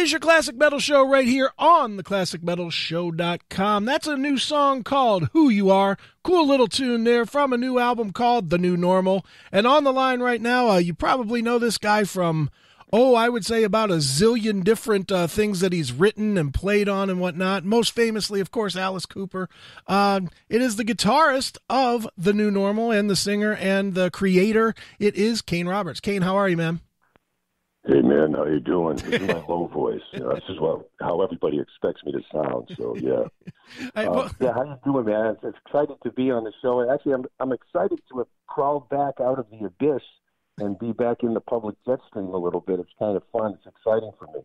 is your Classic Metal Show right here on theclassicmetalshow.com. That's a new song called Who You Are. Cool little tune there from a new album called The New Normal. And on the line right now, you probably know this guy from, I would say about a zillion different things that he's written and played on and whatnot. Most famously, of course, Alice Cooper. It is the guitarist of The New Normal and the singer and the creator. It is Kane Roberts. Kane, how are you, man? Hey, man, how you doing? This is my low voice. This is how everybody expects me to sound, so yeah. How you doing, man? It's excited to be on the show. Actually, I'm excited to have crawled back out of the abyss and be back in the public jet stream a little bit. It's kind of fun. It's exciting for me.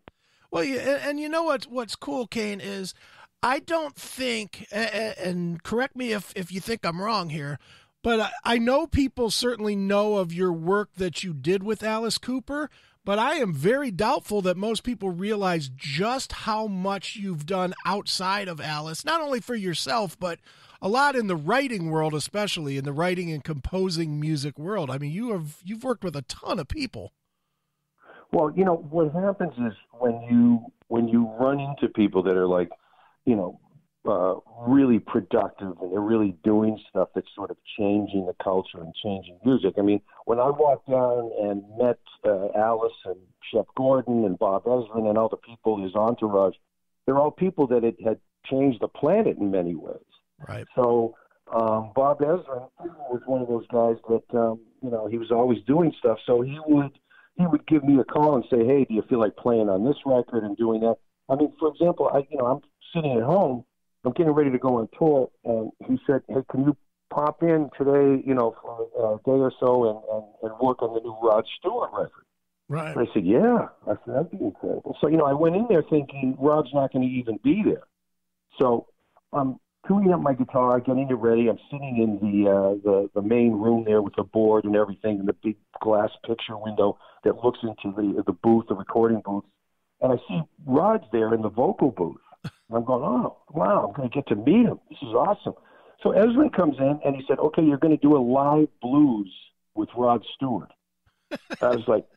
Well, yeah, and you know what's cool, Kane, is I don't think, and correct me if you think I'm wrong here, but I know people certainly know of your work that you did with Alice Cooper, but I am very doubtful that most people realize just how much you've done outside of Alice, not only for yourself, but a lot in the writing world, especially in the writing and composing music world. I mean, you've worked with a ton of people. Well, what happens is when you run into people that are like, really productive and they're really doing stuff that's sort of changing the culture and changing music. I mean, when I walked down and met Alice and Shep Gordon and Bob Ezrin and all the people, his entourage, they're all people that had changed the planet in many ways. Right. So Bob Ezrin was one of those guys that, he was always doing stuff. So he would give me a call and say, hey, do you feel like playing on this record and doing that? I mean, for example, I'm sitting at home, I'm getting ready to go on tour, and he said, hey, can you pop in today, for a day or so and work on the new Rod Stewart record? Right. And I said, yeah. I said, that'd be incredible. So, I went in there thinking Rod's not going to even be there. So I'm tuning up my guitar, getting it ready. I'm sitting in the main room there with the board and everything and the big glass picture window that looks into the booth, the recording booth. And I see Rod's there in the vocal booth. And I'm going, oh, wow, I'm going to get to meet him. This is awesome. So Ezrin comes in, and he said, okay, you're going to do a live blues with Rod Stewart. I was like,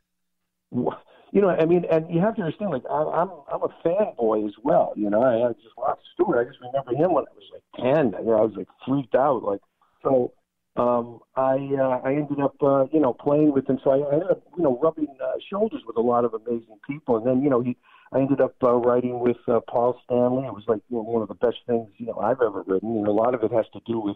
what? And you have to understand, like, I'm a fanboy as well. I just Rod Stewart. I just remember him when I was like 10. I was like freaked out. Like, so I ended up, playing with him. So I ended up, rubbing shoulders with a lot of amazing people. And then, I ended up writing with Paul Stanley. It was like one of the best things, I've ever written. And a lot of it has to do with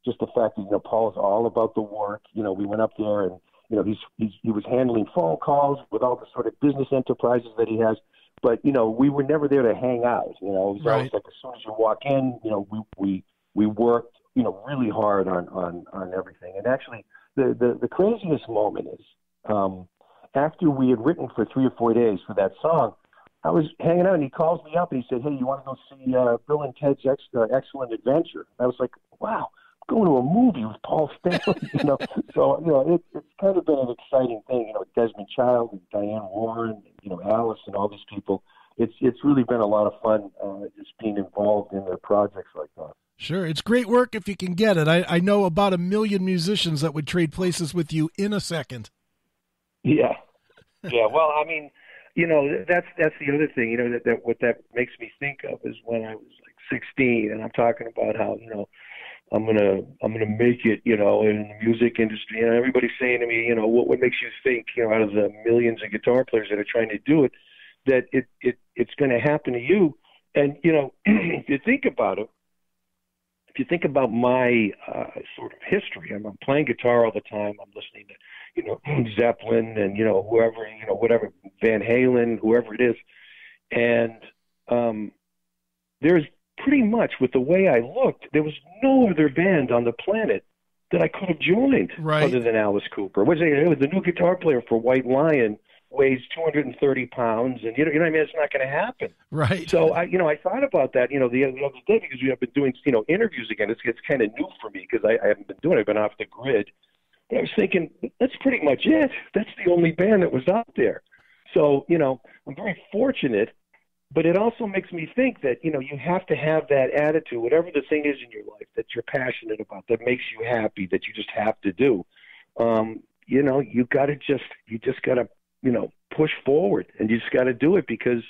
just the fact that, Paul is all about the work. We went up there and, he was handling phone calls with all the sort of business enterprises that he has. But, we were never there to hang out. It was always like as soon as you walk in, we worked, really hard on everything. And actually, the craziest moment is after we had written for 3 or 4 days for that song, I was hanging out, and he calls me up, and he said, hey, you want to go see Bill and Ted's Excellent Adventure? I was like, wow, I'm going to a movie with Paul Stanley, So, it's kind of been an exciting thing, Desmond Child and Diane Warren, Alice and all these people. It's really been a lot of fun just being involved in their projects like that. Sure. It's great work if you can get it. I know about 1 million musicians that would trade places with you in a second. Yeah. Yeah, well, I mean, that's the other thing, that what that makes me think of is when I was like 16 and I'm talking about how, I'm going to make it, in the music industry, and everybody's saying to me, what makes you think, out of the millions of guitar players that are trying to do it, that it's going to happen to you. And, if you think about it, if you think about my sort of history, I'm playing guitar all the time. I'm listening to, Zeppelin and, whoever, whatever, Van Halen, whoever it is. And there's pretty much, with the way I looked, there was no other band on the planet that I could have joined other than Alice Cooper. It was the new guitar player for White Lion, weighs 230 pounds, and you know what I mean. It's not going to happen, right? So I thought about that, the other day, because we have been doing, interviews again. It's kind of new for me because I haven't been doing it. I've been off the grid. But I was thinking that's pretty much it. That's the only band that was out there. So I'm very fortunate, but it also makes me think that you have to have that attitude, whatever the thing is in your life that you're passionate about, that makes you happy, that you just have to do. You just got to push forward, and you just got to do it because,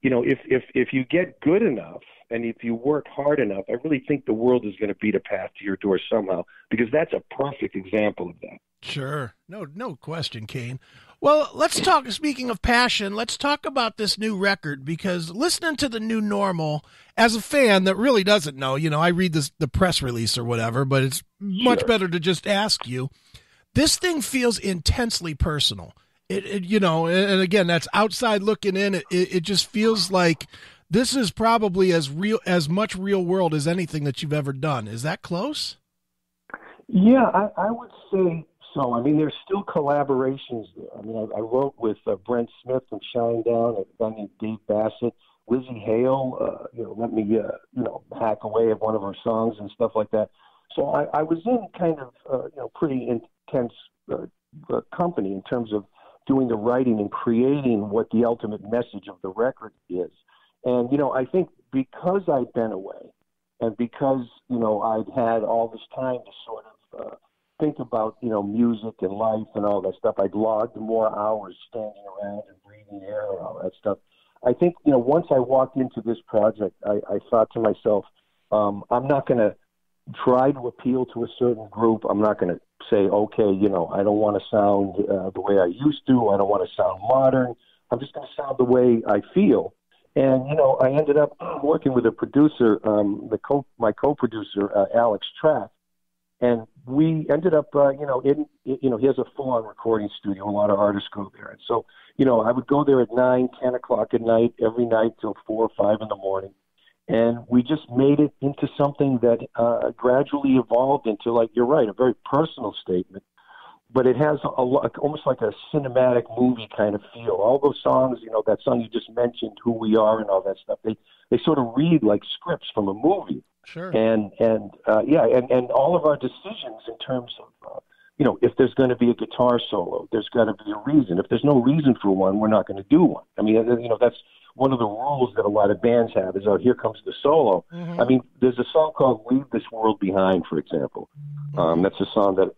if you get good enough and if you work hard enough, I really think the world is going to beat a path to your door somehow, because that's a perfect example of that. Sure. No question, Kane. Well, let's talk, speaking of passion, let's talk about this new record, because listening to the new normal, as a fan that really doesn't know, I read the press release or whatever, but it's much better to just ask you. This thing feels intensely personal. And again, that's outside looking in. It just feels like this is probably as much real world as anything that you've ever done. Is that close? Yeah, I would say so. I mean, there's still collaborations there. I mean, I wrote with Brent Smith from Shinedown, a guy named Dave Bassett. Lizzie Hale, let me, hack away at one of her songs and stuff like that. So I was in kind of, pretty intense company in terms of doing the writing and creating what the ultimate message of the record is. And, I think because I'd been away and because, I'd had all this time to sort of think about, music and life and all that stuff, I'd logged more hours standing around and breathing air and all that stuff. I think, once I walked into this project, I thought to myself, I'm not going to try to appeal to a certain group. I'm not going to say, okay, I don't want to sound the way I used to. I don't want to sound modern. I'm just going to sound the way I feel. And, I ended up working with a producer, my co-producer, Alex Track. And we ended up, he has a full-on recording studio. A lot of artists go there. And so, I would go there at 9, 10 o'clock at night, every night till 4 or 5 in the morning. And we just made it into something that gradually evolved into, like, you're right, a very personal statement. But it has almost like a cinematic movie kind of feel. All those songs, that song you just mentioned, Who We Are and all that stuff, they sort of read like scripts from a movie. Sure. And all of our decisions in terms of, if there's going to be a guitar solo, there's got to be a reason. If there's no reason for one, we're not going to do one. I mean, that's one of the rules that a lot of bands have is, here comes the solo. Mm-hmm. I mean, there's a song called Leave This World Behind, for example. Mm-hmm. That's a song that,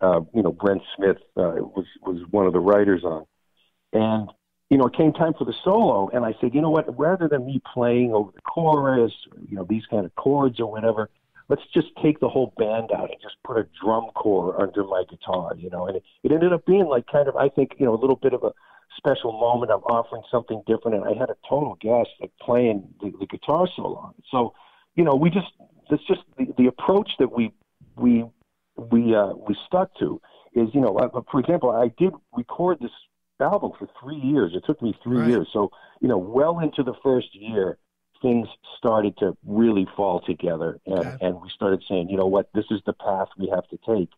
Brent Smith was one of the writers on. And, it came time for the solo, and I said, you know what, rather than me playing over the chorus, these kind of chords or whatever, let's just take the whole band out and just put a drum corps under my guitar, and it ended up being like kind of, I think, a little bit of a special moment. I'm offering something different, and I had a total guest like playing the guitar solo on it. So, it's just the approach that we stuck to is, for example, I did record this album for 3 years. It took me 3 years. So, well into the first year, things started to really fall together. And we started saying, you know what, this is the path we have to take.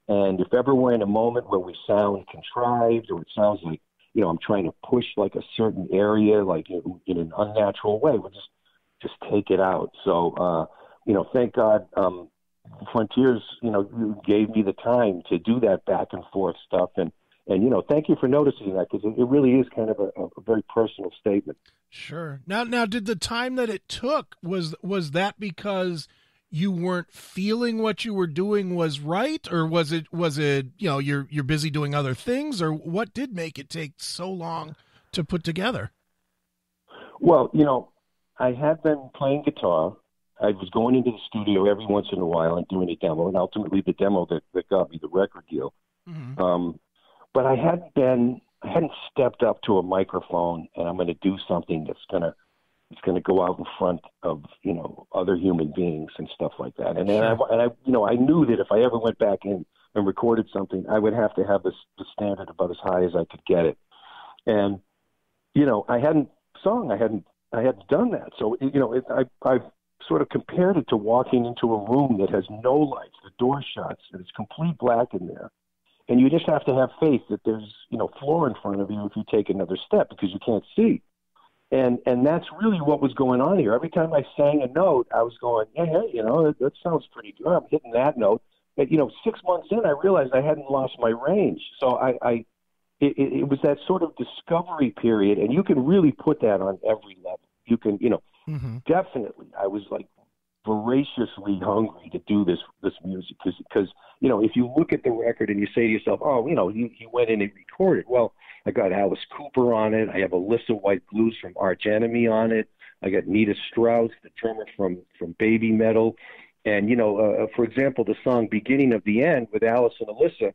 And if ever we're in a moment where we sound contrived or it sounds like, I'm trying to push like a certain area, like in an unnatural way, we'll just take it out. So, thank God, Frontiers, gave me the time to do that back and forth stuff. And thank you for noticing that, because it really is kind of a very personal statement. Sure. Now, did the time that it took, was that because you weren't feeling what you were doing was right, or was it you're busy doing other things, or what did make it take so long to put together? Well, I had been playing guitar. I was going into the studio every once in a while and doing a demo, and ultimately the demo that got me the record deal. Mm-hmm. But I hadn't stepped up to a microphone and I'm going to do something that's going to go out in front of, other human beings and stuff like that. And I knew that if I ever went back in and recorded something, I would have to have the standard about as high as I could get it. And, I hadn't done that. So, I've sort of compared it to walking into a room that has no lights, the door shuts, and it's complete black in there. And you just have to have faith that there's, floor in front of you if you take another step, because you can't see. And that's really what was going on here. Every time I sang a note, I was going, hey, that sounds pretty good. I'm hitting that note. But, 6 months in, I realized I hadn't lost my range. So it was that sort of discovery period, and you can really put that on every level. You can, mm-hmm. Definitely. I was like voraciously hungry to do this music because if you look at the record and you say to yourself, he went in and recorded. Well, I got Alice Cooper on it. I have Alyssa White Blues from Arch Enemy on it. I got Nita Strauss, the drummer from Baby Metal. And, for example, the song Beginning of the End with Alice and Alyssa,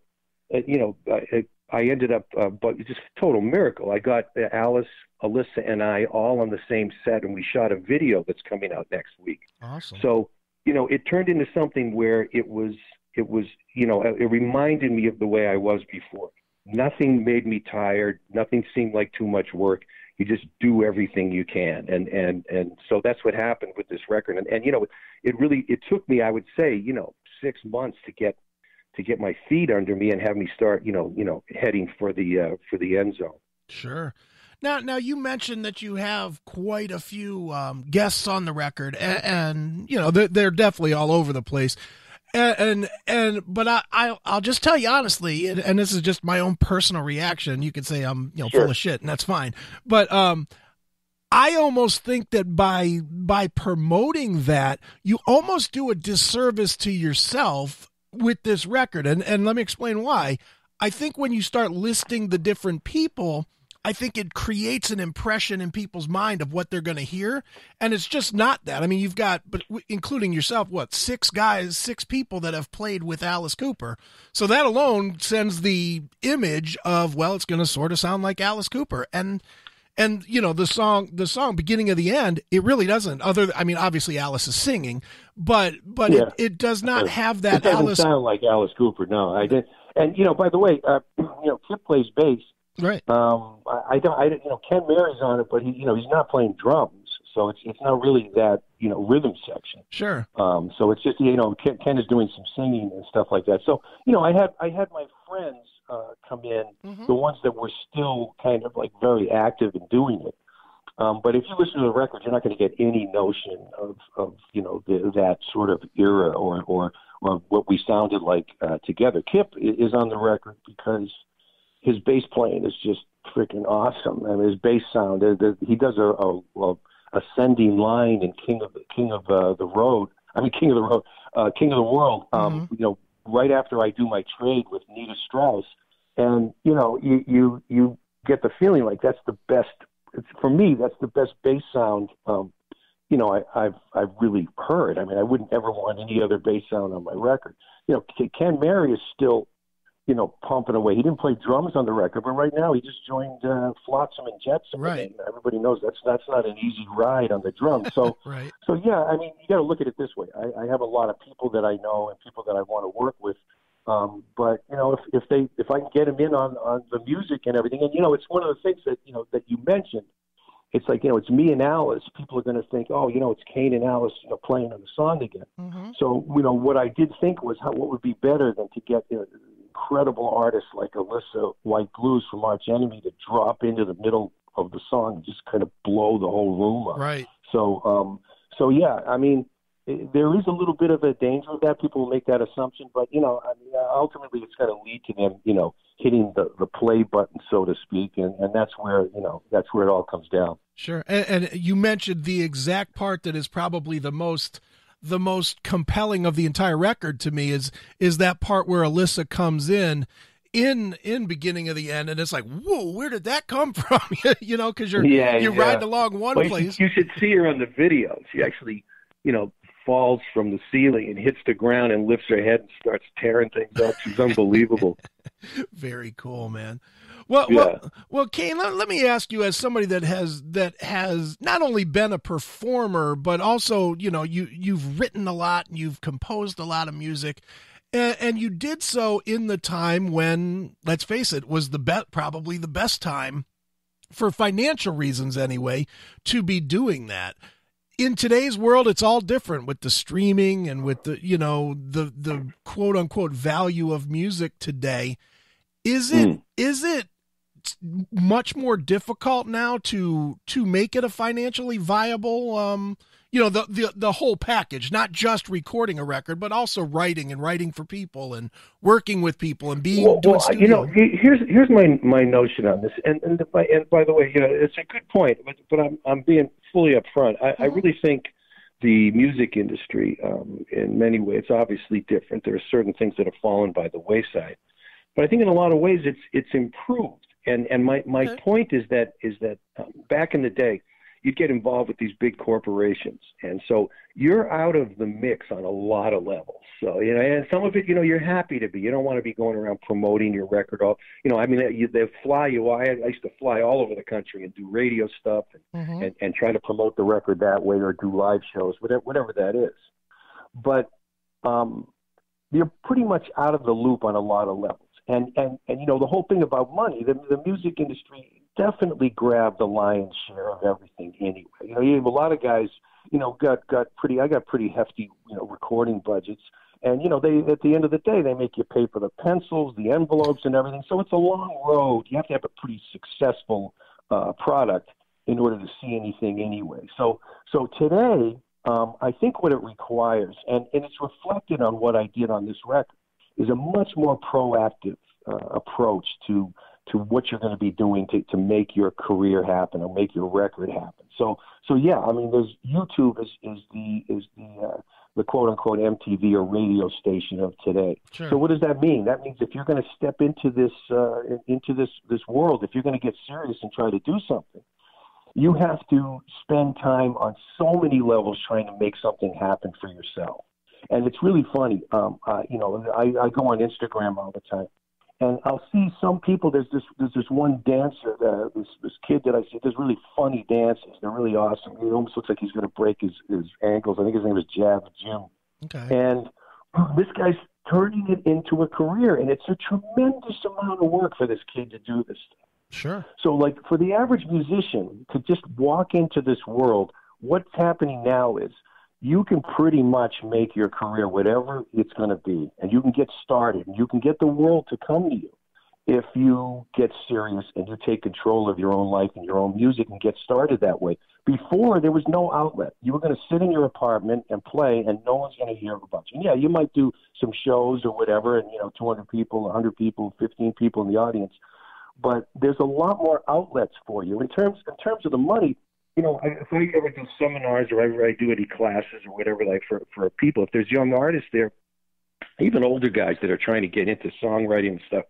I ended up, but it's just a total miracle. I got Alice, Alyssa, and I all on the same set, and we shot a video that's coming out next week. Awesome. So, it turned into something where it reminded me of the way I was before. Nothing made me tired. Nothing seemed like too much work. You just do everything you can. And so that's what happened with this record. And it took me, I would say, 6 months to get my feet under me and have me start, heading for the end zone. Sure. Now you mentioned that you have quite a few guests on the record, and they're definitely all over the place. But I'll just tell you honestly, and this is just my own personal reaction. You could say I'm Sure. full of shit, and that's fine. But I almost think that by promoting that, you almost do a disservice to yourself with this record. And let me explain why. I think when you start listing the different people, I think it creates an impression in people's mind of what they're going to hear. And it's just not that. I mean, you've got, but including yourself, 6 people that have played with Alice Cooper. So that alone sends the image of, well, it's going to sort of sound like Alice Cooper. And the song Beginning of the End, it really doesn't. Obviously Alice is singing, but Yeah. it does not have that It doesn't Alice sound like Alice Cooper. No, I did. And by the way, Kip plays bass. right. I don't. Ken Mary's on it, but he's not playing drums, so it's not really that rhythm section. Sure. So it's just Ken is doing some singing and stuff like that. So I had my friends come in, Mm-hmm. the ones that were still kind of like very active in doing it. But if you listen to the record, you're not going to get any notion of that sort of era or what we sounded like together. Kip is on the record because his bass playing is just freaking awesome. I mean, his bass sound. He does a ascending line in King of the World. Mm-hmm. Right after I do my trade with Nita Strauss, and you get the feeling like that's the best. For me, that's the best bass sound. I've really heard. I mean, I wouldn't ever want any other bass sound on my record. Ken Mary is still pumping away. He didn't play drums on the record, but right now he just joined Flotsam and Jetsam. Right. And everybody knows that's not an easy ride on the drums. So, Right. So yeah, I mean, you got to look at it this way. I have a lot of people that I know and people that I want to work with. But if I can get them in on the music and everything, and it's one of the things that that you mentioned. It's like it's me and Alice. People are going to think, oh, it's Kane and Alice playing on the song again. Mm-hmm. So what I did think was what would be better than to get incredible artists like Alyssa White Blues from Arch Enemy to drop into the middle of the song and just kind of blow the whole room up. Right. So yeah, I mean, there is a little bit of a danger of that. People will make that assumption, but ultimately it's going to lead to them, hitting the play button, so to speak, and that's where it all comes down. Sure. And you mentioned the exact part that is probably the most compelling of the entire record to me is that part where Alyssa comes in Beginning of the End, and it's like, whoa, where did that come from? Because you're riding along one place. You should see her on the video. She actually, falls from the ceiling and hits the ground and lifts her head and starts tearing things up. She's unbelievable. Very cool, man. Well, Kane, let me ask you, as somebody that has not only been a performer, but also, you've written a lot and you've composed a lot of music, and you did so in the time when, let's face it, was probably the best time, for financial reasons anyway, to be doing that. In today's world, it's all different with the streaming and with the quote unquote value of music today. Is it much more difficult now to make it a financially viable, the whole package, not just recording a record, but also writing for people and working with people and doing studio? Here's my notion on this, and by the way, it's a good point, but I'm being fully upfront. I really think the music industry, in many ways, obviously different. There are certain things that have fallen by the wayside. But I think in a lot of ways it's improved. And my point is that back in the day, you'd get involved with these big corporations, and so you're out of the mix on a lot of levels. So and some of it, you're happy to be. You don't want to be going around promoting your record. They fly you. I used to fly all over the country and do radio stuff and try to promote the record that way, or do live shows, whatever that is. But you're pretty much out of the loop on a lot of levels. And the whole thing about money, the music industry definitely grabbed the lion's share of everything anyway. You have a lot of guys, I got pretty hefty, recording budgets. And, they, at the end of the day, they make you pay for the pencils, the envelopes and everything. So it's a long road. You have to have a pretty successful product in order to see anything anyway. So today, I think what it requires, and it's reflected on what I did on this record, is a much more proactive approach to what you're going to be doing to make your career happen or make your record happen. So yeah, there's YouTube is the quote unquote MTV or radio station of today. Sure. So what does that mean? That means if you're going to step into this world, if you're going to get serious and try to do something, you have to spend time on so many levels trying to make something happen for yourself. And it's really funny. I go on Instagram all the time, and I'll see some people. There's this one dancer, this kid that I see. Does really funny dances. They're really awesome. He almost looks like he's going to break his ankles. I think his name is Jim. Okay. And this guy's turning it into a career, and it's a tremendous amount of work for this kid to do this stuff. Sure. So, like, for the average musician to just walk into this world, what's happening now is you can pretty much make your career whatever it's going to be, and you can get started, and you can get the world to come to you if you get serious and you take control of your own life and your own music and get started that way. Before, there was no outlet. You were going to sit in your apartment and play, and no one's going to hear about you. And yeah, you might do some shows or whatever, and 200 people, 100 people, 15 people in the audience, but there's a lot more outlets for you in terms of the money. If I ever do seminars or ever I do any classes or whatever, like for people, if there's young artists there, even older guys that are trying to get into songwriting and stuff,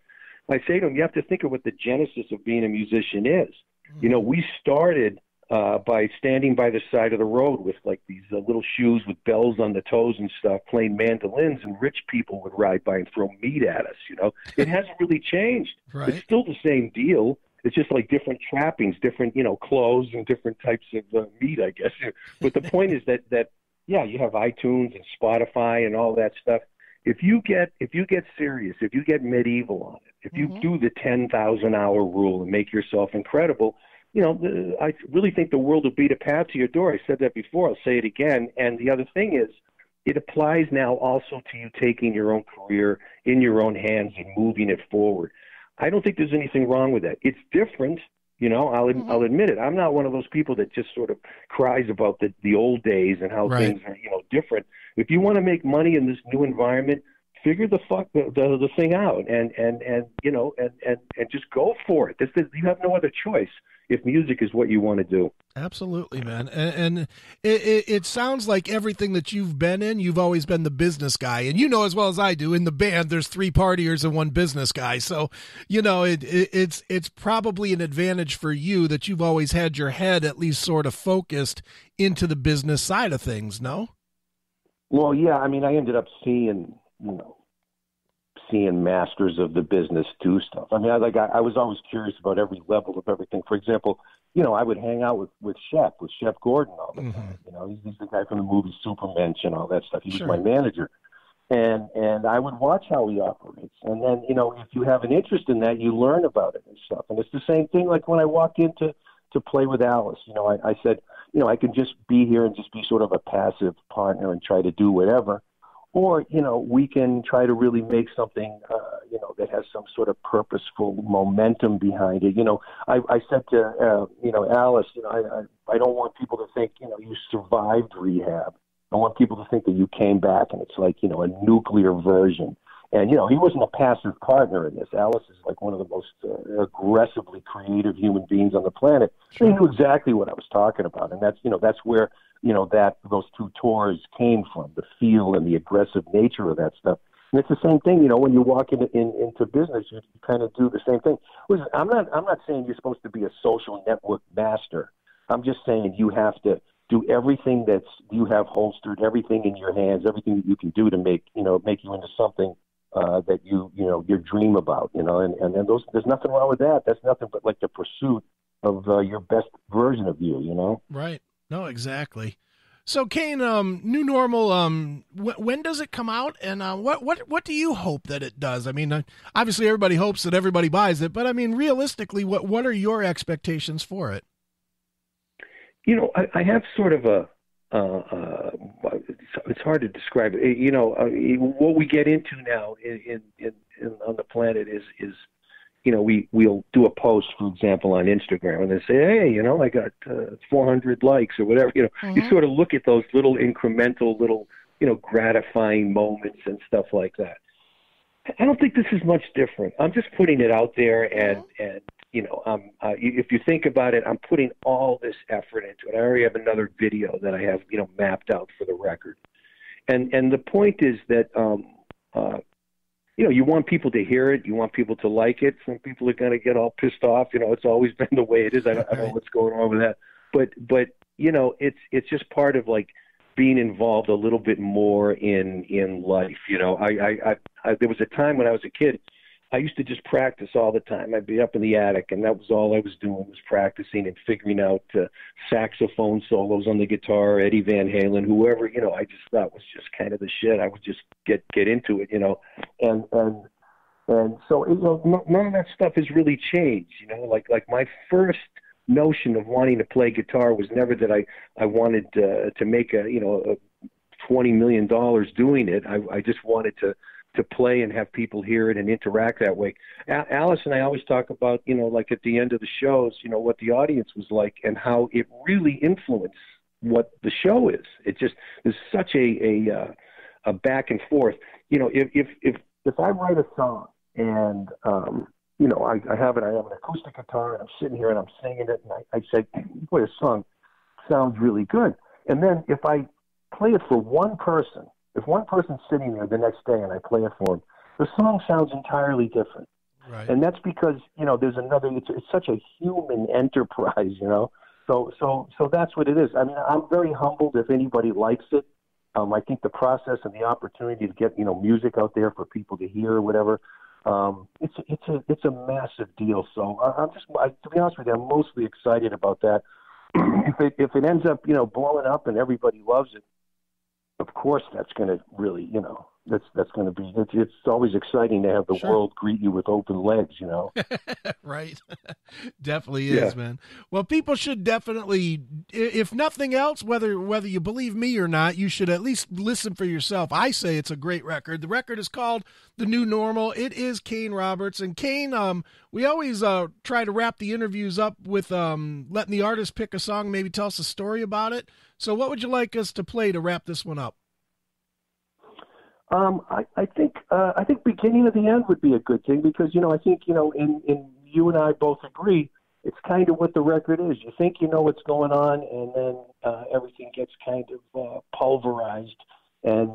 I say to them, you have to think of what the genesis of being a musician is. We started by standing by the side of the road with like these little shoes with bells on the toes and stuff, playing mandolins, and rich people would ride by and throw meat at us. It hasn't really changed. Right. It's still the same deal. It's just like different trappings, different, clothes and different types of meat, I guess. But the point is that you have iTunes and Spotify and all that stuff. If you get serious, if you get medieval on it, if you do the 10,000 hour rule and make yourself incredible, I really think the world will beat a path to your door. I said that before. I'll say it again. And the other thing is, it applies now also to you taking your own career in your own hands and moving it forward. I don't think there's anything wrong with that. It's different, I'll admit it. I'm not one of those people that just sort of cries about the old days and how things are, different. If you want to make money in this new environment, figure the thing out and just go for it. You have no other choice if music is what you want to do. Absolutely, man. And it sounds like everything that you've been in, you've always been the business guy. And as well as I do, in the band, there's 3 partiers and 1 business guy. So, it's probably an advantage for you that you've always had your head at least sort of focused into the business side of things, no? Well, yeah. I ended up seeing masters of the business do stuff. I was always curious about every level of everything. For example, I would hang out with Shep Gordon all the time. He's the guy from the movie Supermensch and all that stuff. He was my manager. And I would watch how he operates. And then, if you have an interest in that, you learn about it and stuff. And it's the same thing like when I walked in to play with Alice. I said, I can just be here and just be sort of a passive partner and try to do whatever. Or, we can try to really make something, that has some sort of purposeful momentum behind it. I said to, Alice, I don't want people to think, you survived rehab. I want people to think that you came back and it's like, a nuclear version. And, he wasn't a passive partner in this. Alice is like one of the most aggressively creative human beings on the planet. Sure. He knew exactly what I was talking about. And that's where, those 2 tours came from, the feel and the aggressive nature of that stuff. And it's the same thing, when you walk into business, you kind of do the same thing. Listen, I'm not saying you're supposed to be a social network master. I'm just saying you have to do everything you have holstered, everything in your hands, everything that you can do to make you into something that you dream about, and there's nothing wrong with that. That's nothing but like the pursuit of your best version of you. Right. No, exactly. So, Kane, New Normal, when does it come out, and what do you hope that it does? I mean, obviously everybody hopes that everybody buys it, but I mean, realistically, what are your expectations for it? I have sort of it's hard to describe it. What we get into now in on the planet is we'll do a post, for example, on Instagram, and they say, hey, I got 400 likes or whatever. Mm-hmm. You sort of look at those little incremental, gratifying moments and stuff like that. I don't think this is much different. I'm just putting it out there, and if you think about it, I'm putting all this effort into it. I already have another video that I have, mapped out for the record. And the point is that, you want people to hear it. You want people to like it. Some people are going to get all pissed off. It's always been the way it is. I don't know what's going on with that. But it's just part of like being involved a little bit more in life. I there was a time when I was a kid, I used to just practice all the time. I'd be up in the attic, and that was all I was doing, was practicing and figuring out saxophone solos on the guitar, Eddie Van Halen, whoever, I just thought was just kind of the shit. I would just get into it, and so, none of that stuff has really changed, like my first notion of wanting to play guitar was never that I wanted to make a $20 million doing it. I just wanted to play and have people hear it and interact that way. Alice and I always talk about, like at the end of the shows, what the audience was like and how it really influenced what the show is. It just is such a back and forth. If I write a song and, I have an acoustic guitar and I'm sitting here and I'm singing it and I say, boy, this song sounds really good. And then if I play it for one person, if one person's sitting there the next day and I play it for them, the song sounds entirely different. Right. And that's because, there's another, it's such a human enterprise, So that's what it is. I mean, I'm very humbled if anybody likes it. I think the process and the opportunity to get, music out there for people to hear or whatever, it's a massive deal. So to be honest with you, I'm mostly excited about that. If it ends up, blowing up and everybody loves it, of course, that's going to really, that's going to be, it's always exciting to have the world greet you with open legs, Right. Definitely is, man. Well, people should definitely, if nothing else, whether you believe me or not, you should at least listen for yourself. I say it's a great record. The record is called The New Normal. It is Kane Roberts. And Kane, we always try to wrap the interviews up with letting the artist pick a song, maybe tell us a story about it. So what would you like us to play to wrap this one up? I think beginning of the end would be a good thing because, I think, in you and I both agree, it's kind of what the record is. You think you know what's going on, and then everything gets kind of pulverized. And,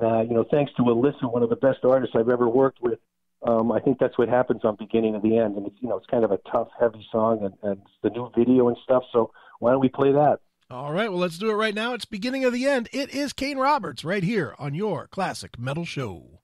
thanks to Alyssa, one of the best artists I've ever worked with, I think that's what happens on beginning of the end. And it's, it's kind of a tough, heavy song and the new video and stuff. So why don't we play that? All right, well, let's do it right now. It's beginning of the end. It is Kane Roberts right here on your Classic Metal Show.